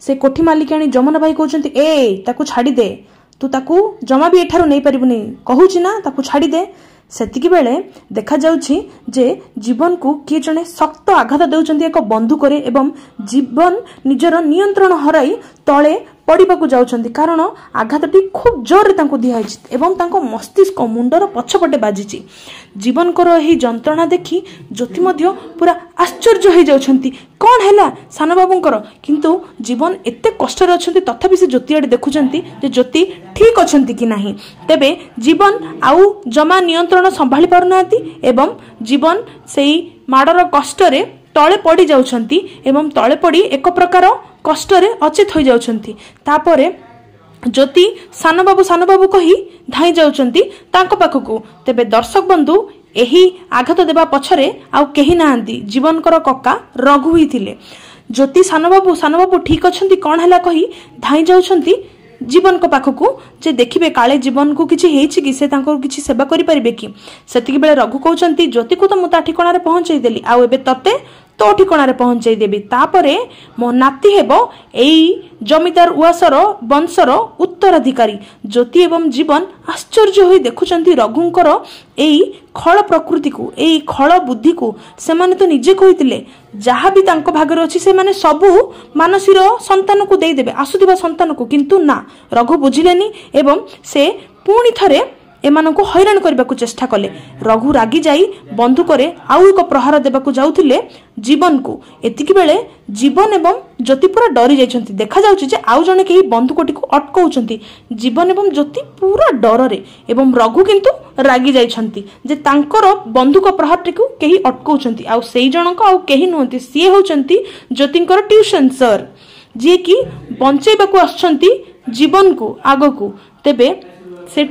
से कोठी मालिकाणी जमुना भाई कहते ए ताकू छाड़ी दे, तू ताकू जमा भी एठारू नहीं पारिबुनी, कहूची ना ताकू छाड़ी दे। सेतिकी बेले देखा जाउछि जे जीवन को किए जने शक्त आघात देउचंती एक बंदूक रे एवं जीवन निजर नियंत्रण हराई तले पड़िबाकू जाउचंती, कारण आघातटी खूब जोर रे तांको दिहाइछि एवं तांको मस्तिष्क मुंडर पछपटे बाजिछि। जीवन को एही जंत्रणा देखि ज्योति मध्य पूरा आश्चर्य हो जाउछंती, कौन हैला सान बाबूंकर, किंतु जीवन एते कष्ट रे अछंती तथापि से ज्योति आडे देखुचंती जे ज्योति ठीक अछंती कि नाही। तेबे जीवन आउ जमा नियंत्रण संभाली पारुनांती एवं जीवन सेई माडर कष्ट रे तळे पड़ी जाउछंती एवं तळे पड़ी एक प्रकार कष्ट रे अचेत हो जाउछंती। तापरे ज्योति सान बाबू कही धाई जाउछंती तांको पाखकू। तेबे दर्शक बंधु एही आघात देबा पछरे आउ केही नांती, जीवनकर कक्का रघु ही थिले। ज्योति सान बाबू ठीक अछंती कौन हैला कही धाई जाउछंती जीवन को पाखकू जे देखिबे काले जीवन को किछि हेछि कि से तांको किछि सेवा करि परिबे कि। सेतिकी बेले रघु कहउछंती ज्योति को तो मु ता ठिकाना रे पहुंचाई देली, आउ एबे तते तो ठिकाना रे पहुंचाई देबी, तापरे मो नाती हेबो एई जमीदार उआसर वंशर उत्तराधिकारी। ज्योति एवं जीवन आश्चर्य होई देखुचंती रघुंकर एई खळ प्रकृति को, एई खळ बुद्धि को। सेमाने तो निजे कहितिले जहा भी तांको भागरे अछि से माने सबु मानसीर संतान को देई देबे, आसुदिबा संतान को, किंतु ना रघु बुझिलेनी एवं से पुणी थरे एमानंको हैरान करबाकू चेष्टा कले। रघु रागी जाई बंदूक रे आउ एक प्रहार देबाकू जाउथिले जीवन को। एतिकी बेले जीवन एवं ज्योति पूरा डरी जाइछंती। देखा जाउछि जे आउ जने केही बंदूकटी को अटकाउछंती। जीवन एवं ज्योति पूरा डर रे एवं रघु किंतु रागी जाइछंती जे तांकर बंदूक प्रहारटी को केही अटकाउछंती। आउ सेई जनक आउ केही नहुंती, सी होउछंती ज्योतिंकर ट्यूशन सर, जे कि बंचेबाकू आछंती जीवन को आगो को। तेबे से